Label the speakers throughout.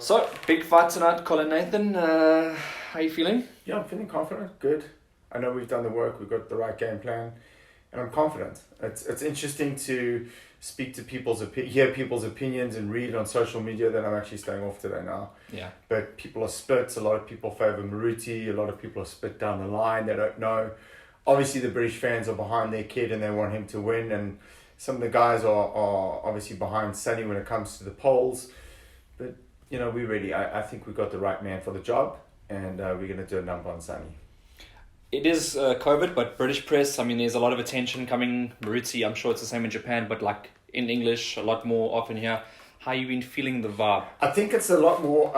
Speaker 1: So, big fight tonight, Colin Nathan. How are you feeling?
Speaker 2: Yeah, I'm feeling confident. Good. I know we've done the work. We've got the right game plan, and I'm confident. It's interesting to speak to hear people's opinions and read on social media that I'm actually staying off today now.
Speaker 1: Yeah.
Speaker 2: But people are split. A lot of people favour Maruti. A lot of people are split down the line. They don't know. Obviously, the British fans are behind their kid and they want him to win. And some of the guys are obviously behind Sonny when it comes to the polls. But, you know, I think we got the right man for the job. And we're going to do a number on Sonny.
Speaker 1: It is COVID, but British press, I mean, there's a lot of attention coming. Maruti, I'm sure it's the same in Japan, but like in English, a lot more often here. How you been feeling the vibe?
Speaker 2: I think it's a lot more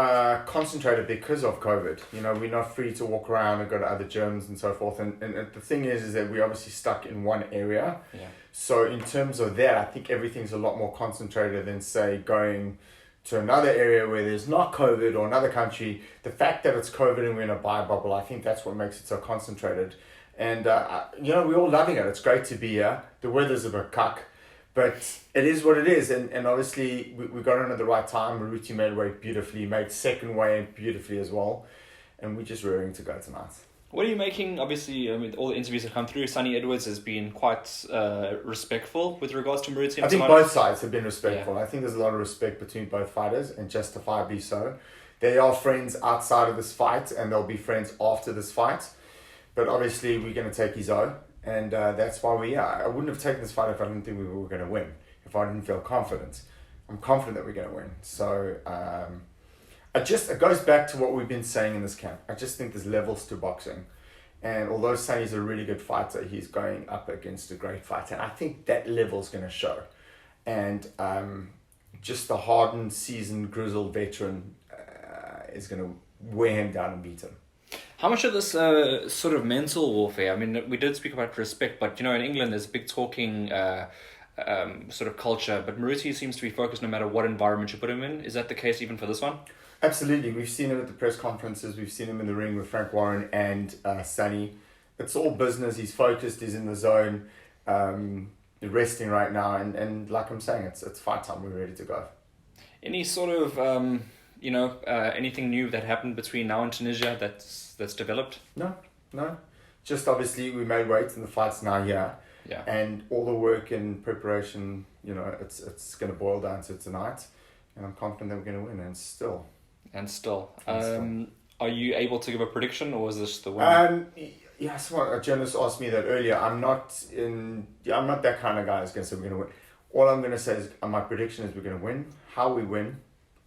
Speaker 2: concentrated because of COVID. You know, we're not free to walk around and go to other gyms and so forth. And the thing is that we're obviously stuck in one area.
Speaker 1: Yeah.
Speaker 2: So in terms of that, I think everything's a lot more concentrated than, say, going to another area where there's not COVID or another country. The fact that it's COVID and we're in a bio bubble, I think that's what makes it so concentrated. And, you know, we're all loving it. It's great to be here. The weather's a bit cuck. But it is what it is, and obviously we got in at the right time. Maruti made weight beautifully, made second weight beautifully as well, and we're just raring to go tonight.
Speaker 1: What are you making? Obviously, I mean, all the interviews have come through. MTHALANE-EDWARDS has been quite respectful with regards to Maruti.
Speaker 2: I think both sides have been respectful. Yeah. I think there's a lot of respect between both fighters, and justifiably so. They are friends outside of this fight, and they'll be friends after this fight. But obviously, we're going to take his own. And that's why I wouldn't have taken this fight if I didn't think we were going to win. If I didn't feel confident. I'm confident that we're going to win. So it goes back to what we've been saying in this camp. I just think there's levels to boxing. And although Sonny's a really good fighter, he's going up against a great fighter. And I think that level's going to show. And just the hardened, seasoned, grizzled veteran is going to wear him down and beat him.
Speaker 1: How much of this sort of mental warfare? I mean, we did speak about respect, but you know, in England there's a big talking sort of culture. But Maruti seems to be focused no matter what environment you put him in. Is that the case even for this one?
Speaker 2: Absolutely. We've seen him at the press conferences. We've seen him in the ring with Frank Warren and Sonny. It's all business. He's focused. He's in the zone, resting right now. And like I'm saying, it's fight time. We're ready to go.
Speaker 1: Any sort of anything new that happened between now and Tunisia that's developed?
Speaker 2: No. Just obviously we made weight and the fight's now here.
Speaker 1: Yeah.
Speaker 2: And all the work and preparation, you know, it's going to boil down to tonight. And I'm confident that we're going to win. And still.
Speaker 1: Are you able to give a prediction, or is this the win?
Speaker 2: Yeah, someone, a journalist asked me that earlier. I'm not that kind of guy who's going to say we're going to win. All I'm going to say is my prediction is we're going to win. How we win,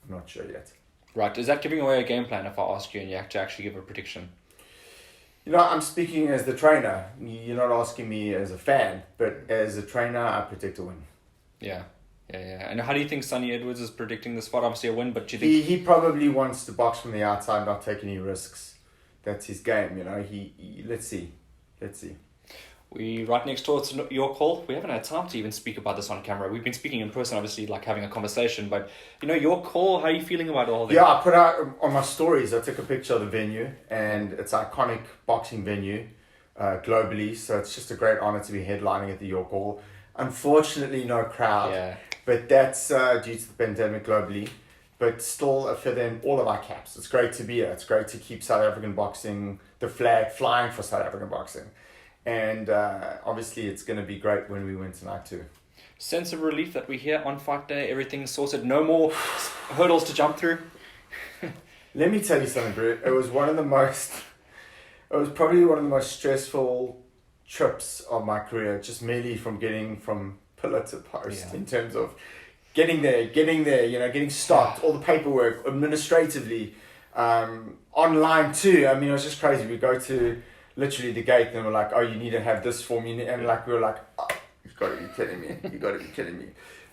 Speaker 2: I'm not sure yet.
Speaker 1: Right. Is that giving away a game plan if I ask you and you have to actually give a prediction?
Speaker 2: You know, I'm speaking as the trainer. You're not asking me as a fan, but as a trainer, I predict a win.
Speaker 1: Yeah. And how do you think MTHALANE-EDWARDS is predicting this fight? Obviously a win, but do you think...
Speaker 2: He probably wants to box from the outside, not take any risks. That's his game, you know. Let's see.
Speaker 1: We right next door to your call. We haven't had time to even speak about this on camera. We've been speaking in person, obviously, like having a conversation. But, you know, your call, how are you feeling about all this?
Speaker 2: Yeah, I put out on my stories, I took a picture of the venue. And it's an iconic boxing venue globally. So it's just a great honor to be headlining at the York Hall. Unfortunately, no crowd.
Speaker 1: Yeah.
Speaker 2: But that's due to the pandemic globally. But still a feather in all of our caps. It's great to be here. It's great to keep South African boxing, the flag flying for South African boxing. And obviously it's going to be great when we win tonight too.
Speaker 1: Sense of relief that we're here on fight day, everything's sorted, no more hurdles to jump through.
Speaker 2: Let me tell you something, Brett. It was probably one of the most stressful trips of my career, just merely from getting from pillar to post, in terms of getting there, you know, getting stopped, all the paperwork, administratively, online too. I mean, it was just crazy. We go to literally the gate and we're like, oh, you need to have this form. And like, we were like, oh, you've got to be kidding me.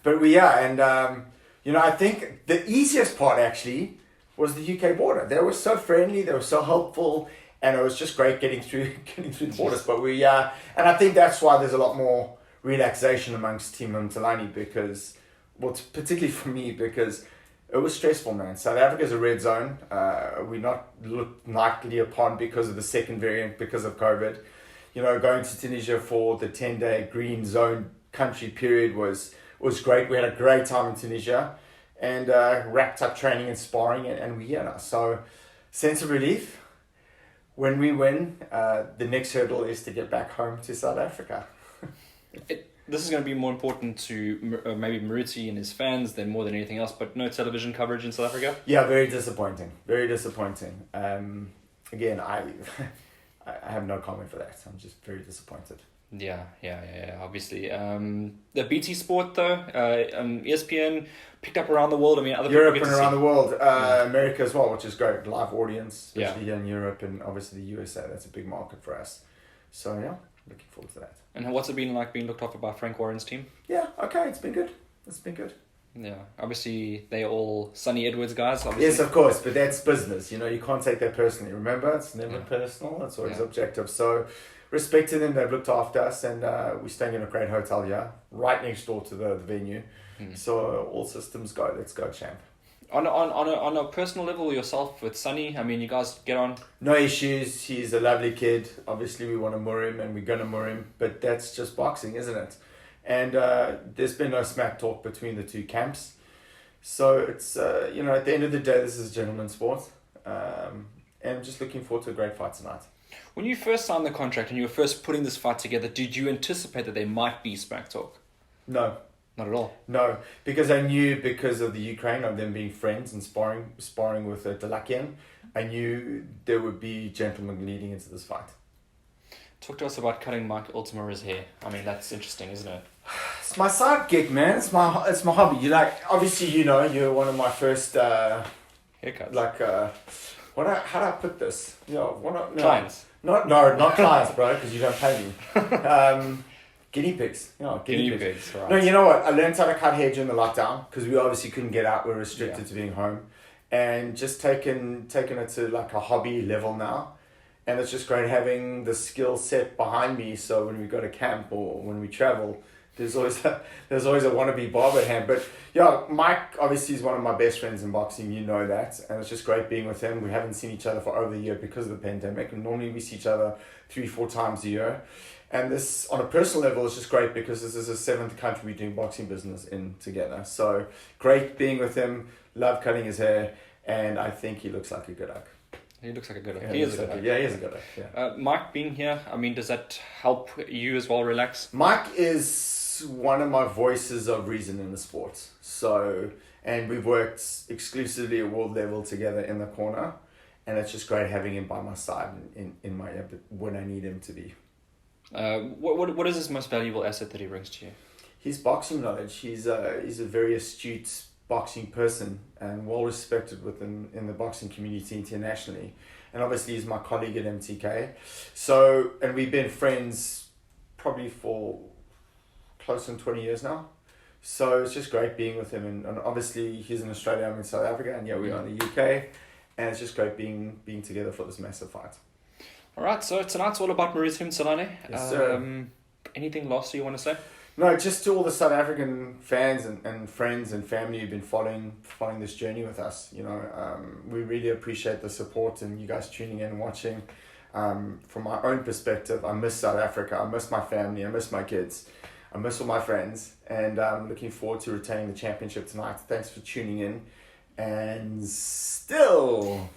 Speaker 2: But you know, I think the easiest part actually was the UK border. They were so friendly, they were so helpful, and it was just great getting through the borders. But and I think that's why there's a lot more relaxation amongst Team MTHALANE because, well, particularly for me, because it was stressful, man. South Africa's a red zone. We're not looked lightly upon because of the second variant, because of COVID. You know, going to Tunisia for the 10-day green zone country period was great. We had a great time in Tunisia. and wrapped up training and sparring, and we're here now. So, sense of relief. When we win, the next hurdle is to get back home to South Africa.
Speaker 1: This is going to be more important to maybe Maruti and his fans than more than anything else, but no television coverage in South Africa?
Speaker 2: Yeah, very disappointing. Very disappointing. Again, I have no comment for that. I'm just very disappointed.
Speaker 1: Yeah, obviously. The BT Sport, though, ESPN picked up around the world. I mean, other
Speaker 2: Europe
Speaker 1: people
Speaker 2: and around the world, America as well, which is great. Live audience, especially here in Europe, and obviously the USA. That's a big market for us. So, yeah, looking forward to that.
Speaker 1: And what's it been like being looked after by Frank Warren's team?
Speaker 2: Yeah, okay, it's been good.
Speaker 1: Yeah, obviously they're all Sonny Edwards guys. Obviously.
Speaker 2: Yes, of course, but that's business. You can't take that personally. Remember, it's never personal. It's always objective. So, respect to them. They've looked after us, and we're staying in a great hotel here, right next door to the venue. So all systems go. Let's go, champ.
Speaker 1: On a personal level, yourself with Sonny, I mean, you guys get on?
Speaker 2: No issues. He's a lovely kid. Obviously, we want to moor him, and we're going to moor him. But that's just boxing, isn't it? And there's been no smack talk between the two camps. So it's, at the end of the day, this is a gentleman's sport. And I'm just looking forward to a great fight tonight.
Speaker 1: When you first signed the contract and you were first putting this fight together, did you anticipate that there might be smack talk?
Speaker 2: No.
Speaker 1: Not at all?
Speaker 2: No, because I knew, because of the Ukraine, of them being friends and sparring with Delakian, I knew there would be gentlemen leading into this fight.
Speaker 1: Talk to us about cutting Mike Ultima's hair. I mean, that's interesting, isn't it?
Speaker 2: It's my side gig, man. It's my hobby. Obviously, you're one of my first
Speaker 1: haircuts.
Speaker 2: How do I put this?
Speaker 1: Clients.
Speaker 2: Not clients, bro, because you don't pay me. Guinea pigs. Guinea pigs, right. No, you know what? I learned how to cut hair during the lockdown because we obviously couldn't get out. We're restricted to being home. And just taking it to like a hobby level now. And it's just great having the skill set behind me. So when we go to camp or when we travel, there's always a wannabe barber hand. But yeah, Mike obviously is one of my best friends in boxing. You know that. And it's just great being with him. We haven't seen each other for over a year because of the pandemic. And normally we see each other 3-4 times a year. And this, on a personal level, is just great because this is the 7th country we're doing boxing business in together. So great being with him. Love cutting his hair. And I think he looks like a good egg.
Speaker 1: He looks like a good egg.
Speaker 2: Yeah, he is a good egg. Yeah, he is a good egg. Yeah.
Speaker 1: Mike being here, I mean, does that help you as well relax?
Speaker 2: Mike is one of my voices of reason in the sport. So, and we've worked exclusively at world level together in the corner. And it's just great having him by my side in my when I need him to be.
Speaker 1: What is his most valuable asset that he brings to you?
Speaker 2: His boxing knowledge. He's a very astute boxing person and well respected in the boxing community internationally. And obviously he's my colleague at MTK. So, and we've been friends probably for close to 20 years now. So it's just great being with him. And obviously he's in Australia, I'm in South Africa, and we are in the UK. And it's just great being together for this massive fight.
Speaker 1: All right, so tonight's all about Maruti Mthalane.
Speaker 2: Yes, sir.
Speaker 1: Anything last you want to say?
Speaker 2: No, just to all the South African fans and friends and family who've been following this journey with us. We really appreciate the support and you guys tuning in and watching. From my own perspective, I miss South Africa. I miss my family. I miss my kids. I miss all my friends. And I'm looking forward to retaining the championship tonight. Thanks for tuning in. And still...